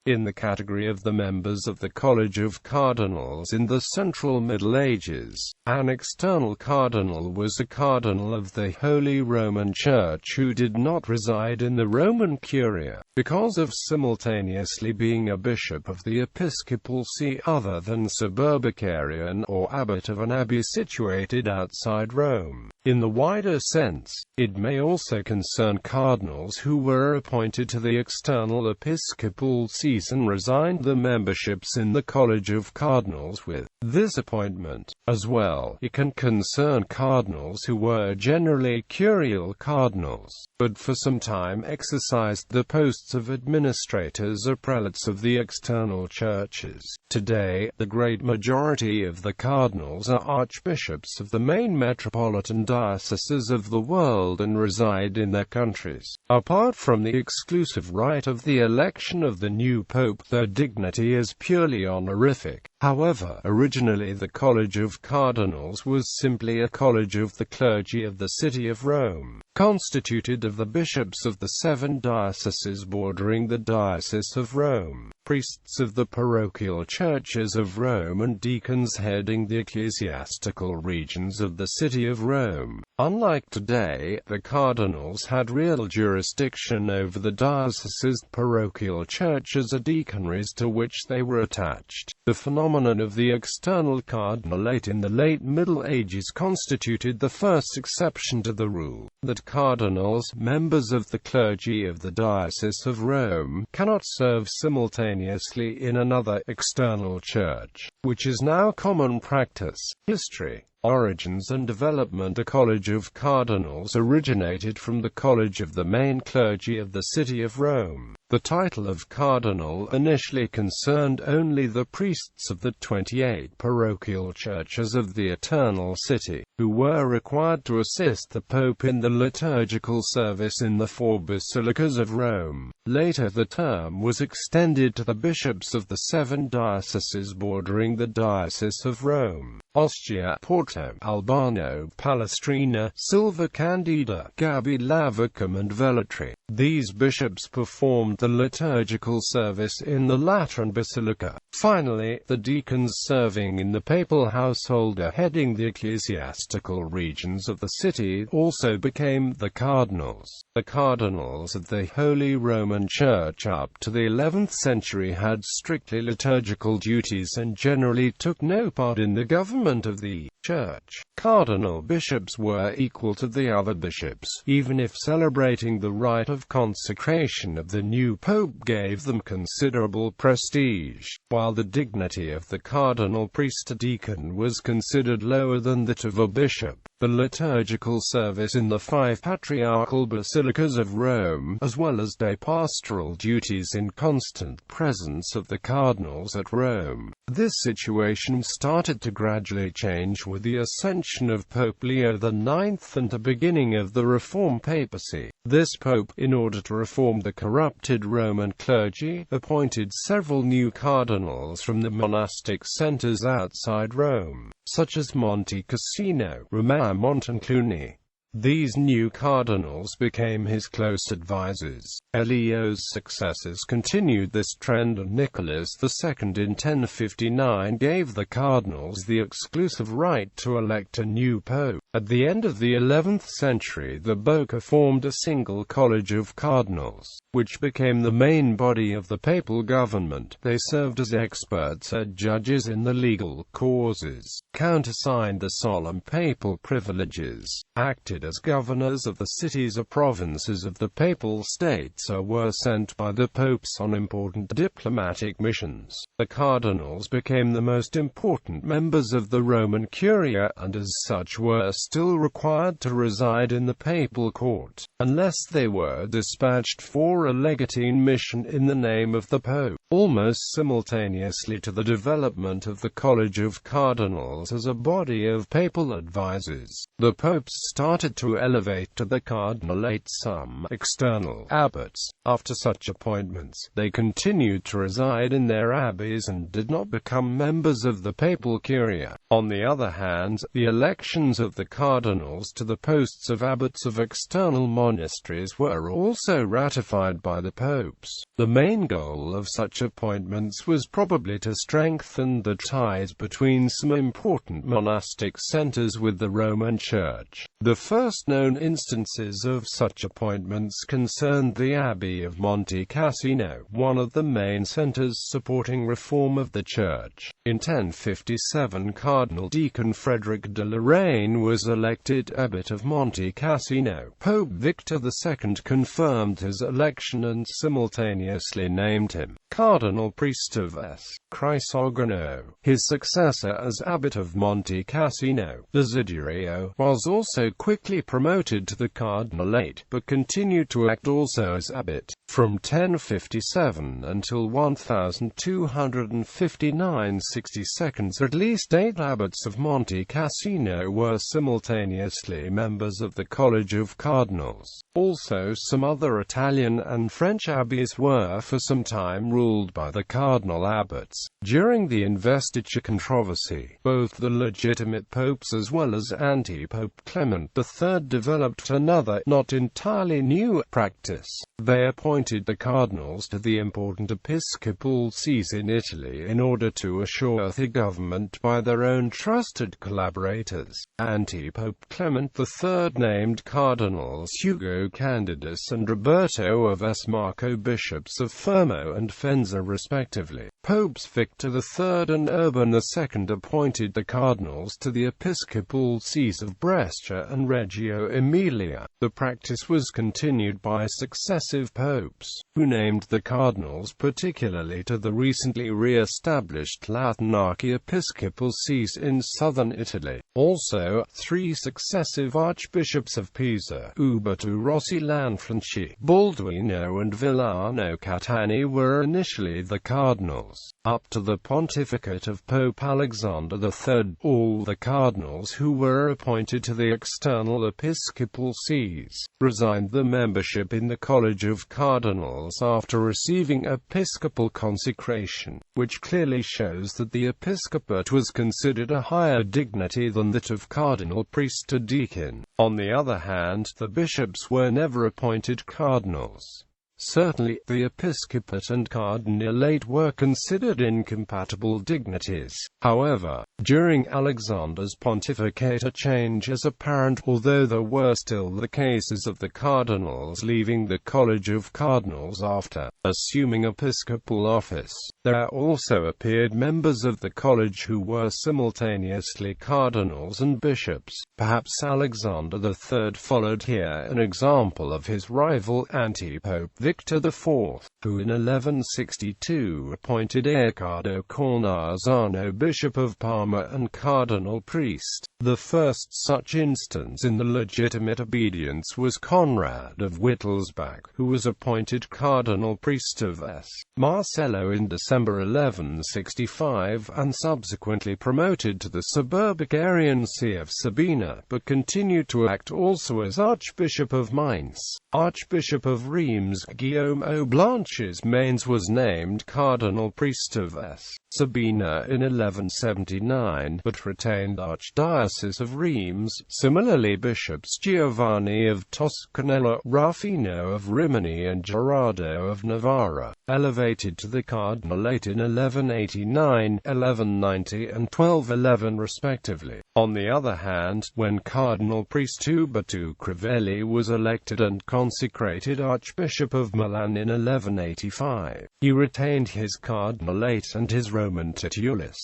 in the category of the members of the College of Cardinals in the Central Middle Ages. An external cardinal was a cardinal of the Holy Roman Church who did not reside in the Roman Curia, because of simultaneously being a bishop of the episcopal see other than suburbicarian or abbot of an abbey situated outside Rome. In the wider sense, it may also concern cardinals who were appointed to the external episcopal sees and resigned their memberships in the College of Cardinals with this appointment. As well, it can concern cardinals who were generally curial cardinals, but for some time exercised the posts of administrators or prelates of the external churches. Today, the great majority of the cardinals are archbishops of the main metropolitan dioceses of the world and reside in their countries. Apart from the exclusive right of the election of the new pope, their dignity is purely honorific. However, originally the College of Cardinals was simply a college of the clergy of the city of Rome, constituted of the bishops of the 7 dioceses bordering the Diocese of Rome, priests of the parochial churches of Rome and deacons heading the ecclesiastical regions of the city of Rome. Unlike today, the cardinals had real jurisdiction over the dioceses' parochial churches or deaconries to which they were attached. The phenomenon of the external cardinalate in the late Middle Ages constituted the first exception to the rule that cardinals, members of the clergy of the Diocese of Rome, cannot serve simultaneously in another external church, which is now common practice. History, origins and development. The College of Cardinals originated from the College of the main clergy of the city of Rome. The title of cardinal initially concerned only the priests of the 28 parochial churches of the Eternal City, who were required to assist the Pope in the liturgical service in the 4 basilicas of Rome. Later the term was extended to the bishops of the 7 dioceses bordering the Diocese of Rome: Ostia, Porto, Albano, Palestrina, Silva Candida, Gabi Lavicum and Velletri. These bishops performed the liturgical service in the Lateran Basilica. Finally, the deacons serving in the papal household or heading the ecclesiastical regions of the city also became the cardinals. The cardinals of the Holy Roman Church up to the 11th century had strictly liturgical duties and generally took no part in the government of the Church. Cardinal bishops were equal to the other bishops, even if celebrating the rite of consecration of the new pope gave them considerable prestige, while the dignity of the cardinal priest or deacon was considered lower than that of a bishop. The liturgical service in the 5 patriarchal basilicas of Rome, as well as day pastoral duties in constant presence of the cardinals at Rome. This situation started to gradually change with the ascension of Pope Leo IX and the beginning of the Reformed papacy. This pope, in order to reform the corrupted Roman clergy, appointed several new cardinals from the monastic centers outside Rome, such as Monte Cassino, Romagmont and Cluny. These new cardinals became his close advisors. Leo's successors continued this trend, and Nicholas II in 1059 gave the cardinals the exclusive right to elect a new pope. At the end of the 11th century, the Boca formed a single college of cardinals, which became the main body of the papal government. They served as experts and judges in the legal causes, countersigned the solemn papal privileges, acted as governors of the cities or provinces of the papal states, or were sent by the popes on important diplomatic missions. The cardinals became the most important members of the Roman Curia, and as such were still required to reside in the papal court, unless they were dispatched for a legatine mission in the name of the pope. Almost simultaneously to the development of the College of Cardinals as a body of papal advisors, the popes started had to elevate to the cardinalate some external abbots. After such appointments, they continued to reside in their abbeys and did not become members of the papal curia. On the other hand, the elections of the cardinals to the posts of abbots of external monasteries were also ratified by the popes. The main goal of such appointments was probably to strengthen the ties between some important monastic centers with the Roman Church. The first known instances of such appointments concerned the Abbey of Monte Cassino, one of the main centers supporting reform of the Church. In 1057, Cardinal Deacon Frederick de Lorraine was elected Abbot of Monte Cassino. Pope Victor II confirmed his election and simultaneously named him Cardinal Priest of S. Crisogano. His successor as Abbot of Monte Cassino, Desiderio, was also quickly promoted to the cardinalate, but continued to act also as abbot. From 1057 until 1259/62, at least 8 abbots of Monte Cassino were simultaneously members of the College of Cardinals. Also, some other Italian and French abbeys were for some time ruled by the cardinal abbots. During the investiture controversy, both the legitimate popes as well as anti-Pope Clement III developed another, not entirely new, practice. They appointed the cardinals to the important episcopal sees in Italy in order to assure the government by their own trusted collaborators. Anti-Pope Clement III named Cardinals Hugo Candidus and Roberto of S. Marco bishops of Fermo and Faenza respectively. Popes Victor III and Urban II appointed the cardinals to the episcopal sees of Brescia and Reggio Emilia. The practice was continued by successive popes, who named the cardinals particularly to the recently re-established Latin archiepiscopal sees in southern Italy. Also, 3 successive archbishops of Pisa, Uberto Rossi Lanfranchi, Balduino and Villano Catani, were initially the cardinals. Up to the pontificate of Pope Alexander III, all the cardinals who were appointed to the external episcopal sees resigned their membership in the College of Cardinals after receiving episcopal consecration, which clearly shows that the episcopate was considered a higher dignity than that of cardinal priest or deacon. On the other hand, the bishops were never appointed cardinals. Certainly, the episcopate and cardinalate were considered incompatible dignities. However, during Alexander's pontificate a change is apparent, although there were still the cases of the cardinals leaving the College of Cardinals after assuming episcopal office. There also appeared members of the college who were simultaneously cardinals and bishops. Perhaps Alexander III followed here an example of his rival anti-pope Victor IV, who in 1162 appointed Ercado Cornazzano Bishop of Parma and cardinal priest. The first such instance in the legitimate obedience was Conrad of Wittelsbach, who was appointed cardinal priest of S. Marcello in December 1165 and subsequently promoted to the suburbicarian see of Sabina, but continued to act also as Archbishop of Mainz. Archbishop of Reims Guillaume Oblanches Mainz was named cardinal priest of S. Sabina in 1179, but retained Archdiocese of Reims. Similarly, bishops Giovanni of Toscanella, Ruffino of Rimini and Gerardo of Navarra, elevated to the cardinalate in 1189, 1190 and 1211 respectively. On the other hand, when cardinal priest Uberto Crivelli was elected and consecrated Archbishop of Milan in 1185, he retained his cardinalate and his Roman titulus.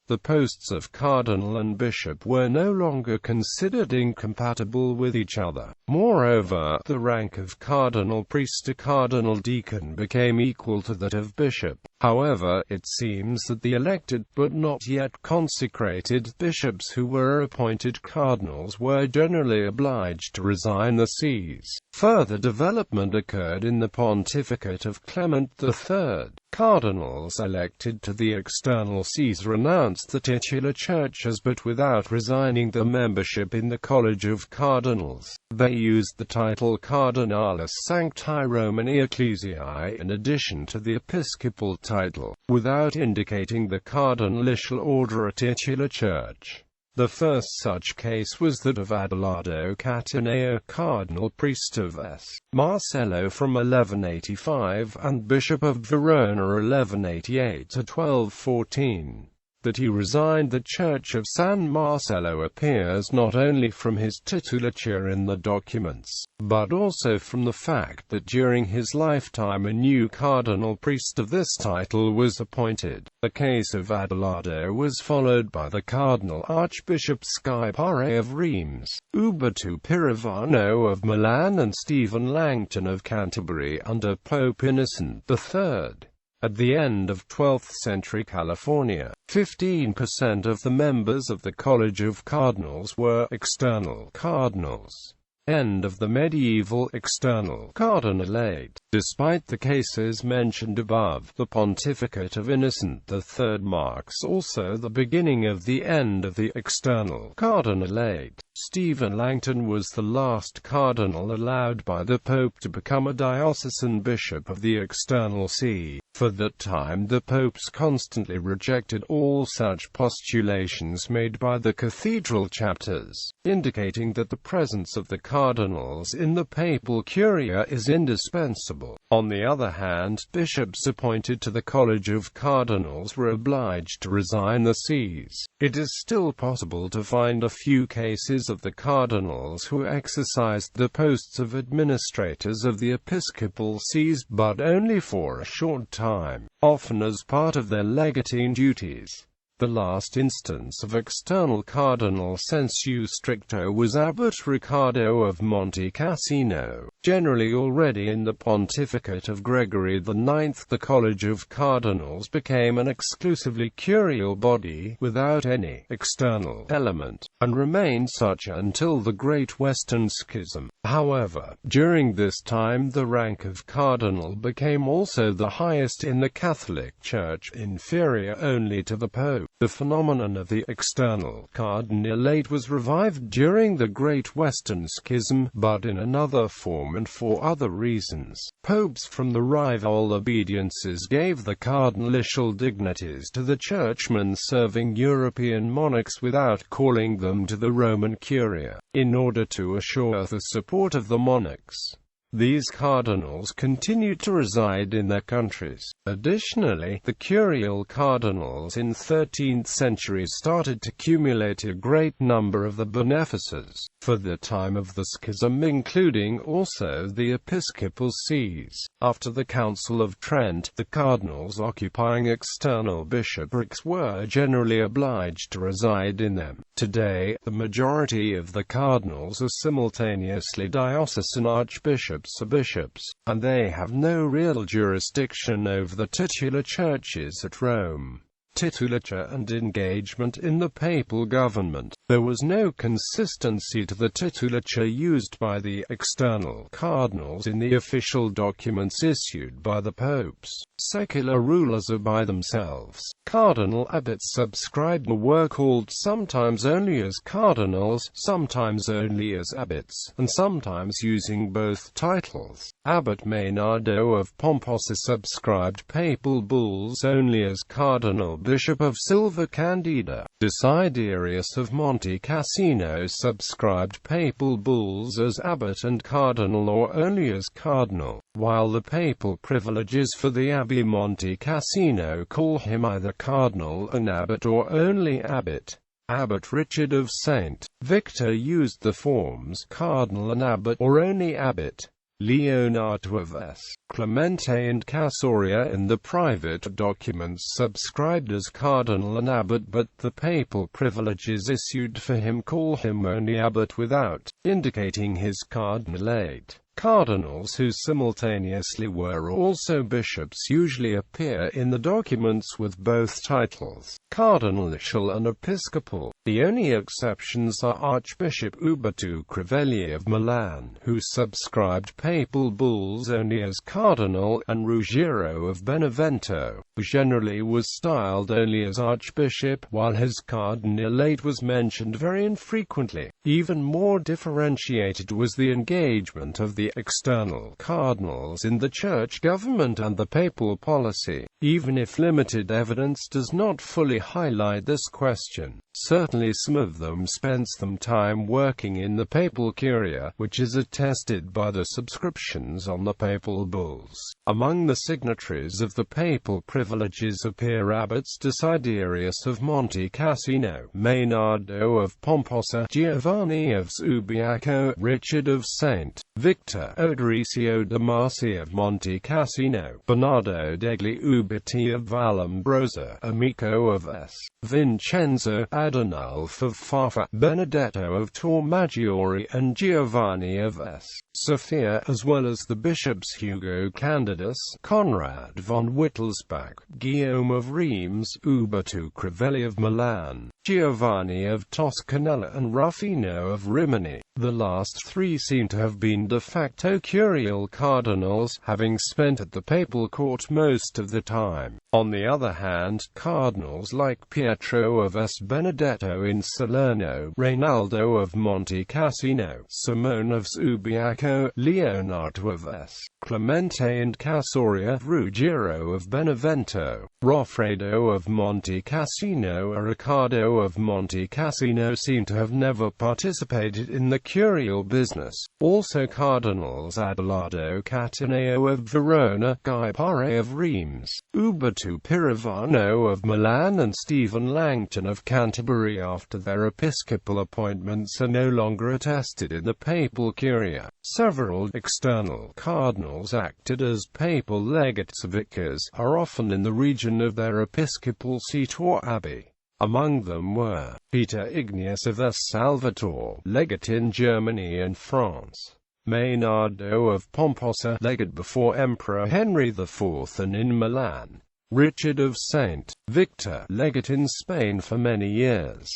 The posts of cardinal and bishop were no longer considered incompatible with each other. Moreover, the rank of cardinal priest to cardinal deacon became equal to that of bishop. However, it seems that the elected, but not yet consecrated, bishops who were appointed cardinals were generally obliged to resign the sees. Further development occurred in the pontificate of Clement III. Cardinals elected to the external sees renounced the titular churches but without resigning their membership in the College of Cardinals. They used the title Cardinalis Sancti Romani Ecclesiae in addition to the episcopal title, without indicating the cardinalitial order a titular church. The first such case was that of Adelardo Cataneo, cardinal priest of S. Marcello from 1185 and bishop of Verona 1188 to 1214. That he resigned the Church of San Marcello appears not only from his titulature in the documents, but also from the fact that during his lifetime a new cardinal priest of this title was appointed. The case of Adelardo was followed by the Cardinal Archbishop Scipare of Reims, Uberto Pirovano of Milan and Stephen Langton of Canterbury under Pope Innocent III. At the end of 12th century California, 15% of the members of the College of Cardinals were external cardinals. End of the medieval external cardinalate. Despite the cases mentioned above, the pontificate of Innocent III marks also the beginning of the end of the external cardinalate. Stephen Langton was the last cardinal allowed by the Pope to become a diocesan bishop of the external see. For that time the popes constantly rejected all such postulations made by the cathedral chapters, indicating that the presence of the cardinals in the papal curia is indispensable. On the other hand, bishops appointed to the College of Cardinals were obliged to resign the sees. It is still possible to find a few cases of the cardinals who exercised the posts of administrators of the episcopal sees, but only for a short time, often as part of their legatine duties. The last instance of external cardinal sensu stricto was Abbot Riccardo of Monte Cassino. Generally already in the pontificate of Gregory IX, the College of Cardinals became an exclusively curial body, without any external element, and remained such until the Great Western Schism. However, during this time the rank of cardinal became also the highest in the Catholic Church, inferior only to the Pope. The phenomenon of the external cardinalate was revived during the Great Western Schism, but in another form and for other reasons. Popes from the rival obediences gave the cardinalitial dignities to the churchmen serving European monarchs without calling them to the Roman Curia, in order to assure the support of the monarchs. These cardinals continued to reside in their countries. Additionally, the curial cardinals in 13th century started to accumulate a great number of the benefices for the time of the schism, including also the episcopal sees. After the Council of Trent, the cardinals occupying external bishoprics were generally obliged to reside in them. Today, the majority of the cardinals are simultaneously diocesan archbishops or bishops, and they have no real jurisdiction over the titular churches at Rome. Titulature and engagement in the papal government. There was no consistency to the titulature used by the external cardinals in the official documents issued by the popes. Secular rulers are by themselves. Cardinal abbots subscribed were called sometimes only as cardinals, sometimes only as abbots, and sometimes using both titles. Abbot Maynardo of Pomposa subscribed papal bulls only as cardinal. Bishop of Silva Candida, Desiderius of Monte Cassino subscribed papal bulls as abbot and cardinal or only as cardinal, while the papal privileges for the Abbey Monte Cassino call him either cardinal and abbot or only abbot. Abbot Richard of St. Victor used the forms cardinal and abbot or only abbot. Leonardo of S. Clemente and Casoria in the private documents subscribed as cardinal and abbot, but the papal privileges issued for him call him only abbot without indicating his cardinalate. Cardinals who simultaneously were also bishops usually appear in the documents with both titles, cardinalitial and episcopal. The only exceptions are Archbishop Uberto Crivelli of Milan, who subscribed papal bulls only as cardinal, and Ruggiero of Benevento, who generally was styled only as archbishop, while his cardinalate was mentioned very infrequently. Even more differentiated was the engagement of the external cardinals in the church government and the papal policy. Even if limited evidence does not fully highlight this question, certainly some of them spent some time working in the papal curia, which is attested by the subscriptions on the papal bulls. Among the signatories of the papal privileges appear abbots Desiderius of Monte Cassino, Maynardo of Pomposa, Giovanni of Subiaco, Richard of St. Victor, Odorisio de Marci of Monte Cassino, Bernardo degli Uberti of Vallombrosa, Amico of S. Vincenzo, Adonulf of Fafa, Benedetto of Tormaggiore, and Giovanni of S. Sofia, as well as the bishops Hugo Candidus, Conrad von Wittelsbach, Guillaume of Reims, Uberto Crivelli of Milan, Giovanni of Toscanella, and Ruffino of Rimini. The last three seem to have been de facto curial cardinals, having spent at the papal court most of the time. On the other hand, cardinals like Pietro of S. Benedetto in Salerno, Reynaldo of Monte Cassino, Simone of Subiaco, Leonardo of S. Clemente and Casoria, Ruggiero of Benevento, Roffredo of Monte Cassino, and Riccardo of Monte Cassino seem to have never participated in the curial business. Also cardinals Adelardo Cataneo of Verona, Guy Paré of Reims, Uberto Pirovano of Milan, and Stephen Langton of Canterbury after their episcopal appointments are no longer attested in the papal curia. Several external cardinals acted as papal legates. Vicars are often in the region of their episcopal seat or abbey. Among them were Peter Ignace of S. Salvatore, legate in Germany and France; Maynardo of Pomposa, legate before Emperor Henry IV and in Milan; Richard of St. Victor, legate in Spain for many years;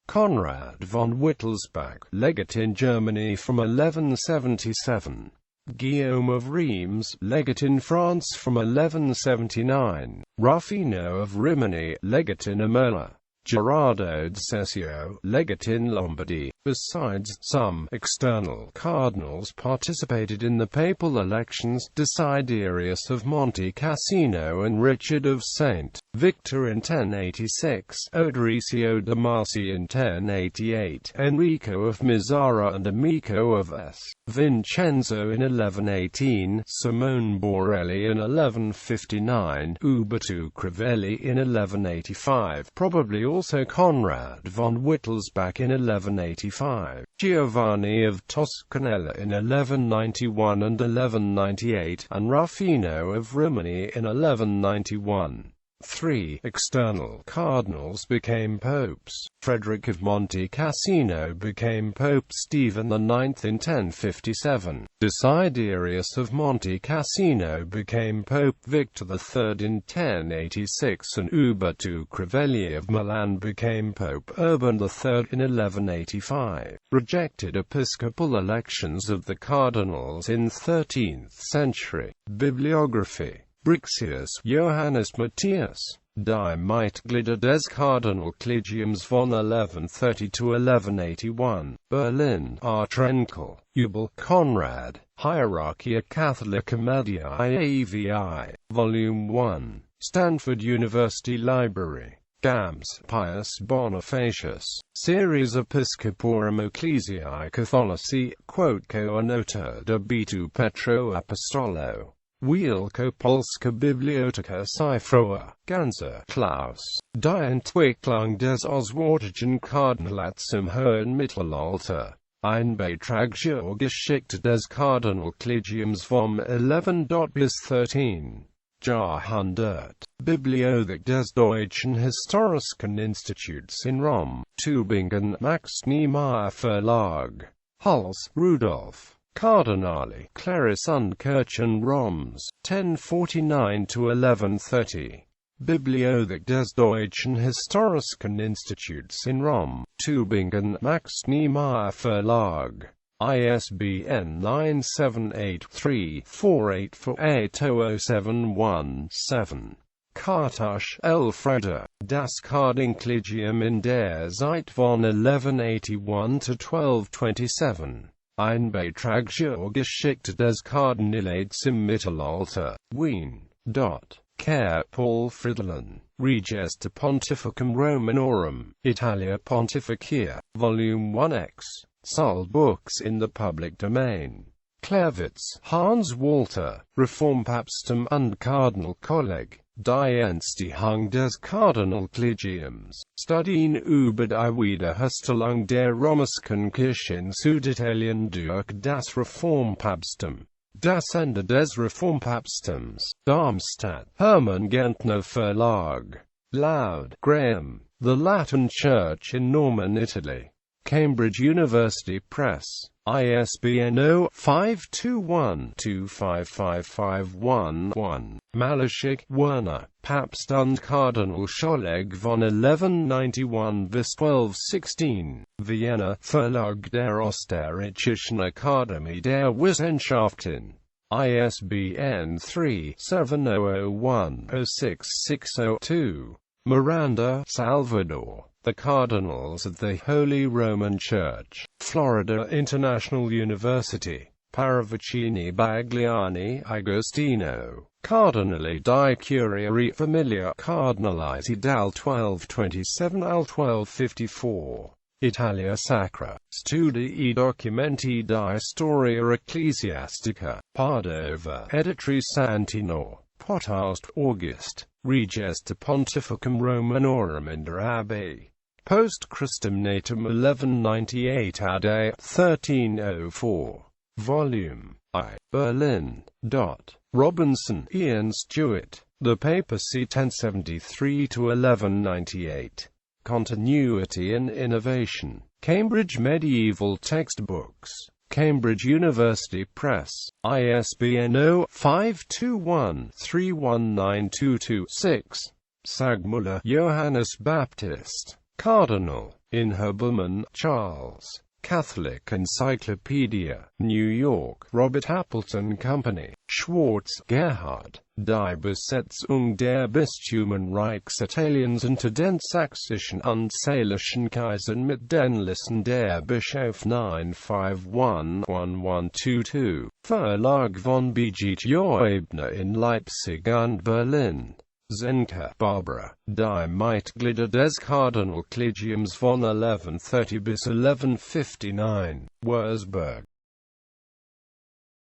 Conrad von Wittelsbach, legate in Germany from 1177; Guillaume of Reims, legate in France from 1179; Ruffino of Rimini, legate in Imola; Gerardo de Cesio, legate in Lombardy. Besides, some external cardinals participated in the papal elections: Desiderius of Monte Cassino and Richard of St. Victor in 1086, Odorisio de Marci in 1088, Enrico of Mizzara and Amico of S. Vincenzo in 1118, Simone Borelli in 1159, Uberto Crivelli in 1185, probably also Conrad von Wittelsbach in 1185, Giovanni of Toscanella in 1191 and 1198, and Ruffino of Rimini in 1191. 3 external cardinals became popes. Frederick of Monte Cassino became Pope Stephen IX in 1057. Desiderius of Monte Cassino became Pope Victor III in 1086, and Uberto Crivelli of Milan became Pope Urban III in 1185. Rejected episcopal elections of the cardinals in 13th century. Bibliography: Brixius, Johannes Matthias, Die Mitglieder des Cardinalcollegiums von 1130 to 1181, Berlin, R. Trenkel, Ubel, Conrad, Hierarchia Catholica Mediae AVI, Volume 1, Stanford University Library. Gams, Pius Bonifacius, Series Episcoporum Ecclesiae Catholici, Quoteco Nota debitu Petro Apostolo. Wielko Polska Bibliotheka Cyfrowa, Ganzer, Klaus, Die Entwicklung des Oswärtigen Kardinalats im Hohen Mittelalter. Ein Beitrag zur Geschichte des Cardinalcollegiums vom 11. bis 13. Jahrhundert. Bibliothek des Deutschen Historischen Instituts in Rom, Tübingen, Max Niemeyer Verlag. Hals, Rudolf. Cardinali, Claris und Kirchen Roms, 1049 to 1130. Bibliothek des Deutschen Historischen Instituts in Rom, Tübingen, Max Niemeyer Verlag. ISBN 9783484800717. Kartasch, Elfriede, Das Kardinalkollegium in der Zeit von 1181 to 1227. Ein Beitrag zur Geschichte des Kardinalats im Mittelalter. Wien. Care Paul Fridolin. Reges de Pontificum Romanorum, Italia Pontificia, Volume 1x. Sold books in the public domain. Klevitz, Hans Walter, Reformpapstum und Kardinalkolleg, Die Entstehung des Kardinalkollegiums, Studien über die Wiederherstellung der römischen Kirche in Süditalien durch das Reformpapstum. Das Ende des Reformpapstums, Darmstadt, Hermann Gentner Verlag. Loud, Graham, The Latin Church in Norman Italy. Cambridge University Press. ISBN 0-521-255511. Malaschik, Werner, Papst und Kardinalkolleg von 1191 bis 1216. Vienna, Verlag der Österreichischen Akademie der Wissenschaften. ISBN 3-7001-06602. Miranda, Salvador. The Cardinals of the Holy Roman Church. Florida International University. Paravicini Bagliani Agostino. Cardinali di Curia e Familia Cardinalisi dal 1227 al 1254. Italia Sacra. Studi e documenti di storia ecclesiastica. Padova. Editrice Santino. Potaust August. Reges de Pontificum Romanorum in der Abbey. Post Christum Natum 1198 ad A. 1304. Volume I. Berlin. Robinson, Ian Stewart. The Papacy 1073 to 1198. Continuity and Innovation. Cambridge Medieval Textbooks. Cambridge University Press. ISBN 0-521-319226. Sagmuller, Johannes Baptist. Cardinal. Inhaberman, Charles. Catholic Encyclopedia. New York, Robert Appleton Company. Schwartz, Gerhard. Die Besetzung der Bistümenreichs Italiens unter den sächsischen und sälischen Kaisern mit den Listen der Bischof 9511122. Verlag von B.G. Joebner in Leipzig und Berlin. Zenker, Barbara. Die Mitglieder des Kardinalkollegiums von 1130 bis 1159. Wurzburg.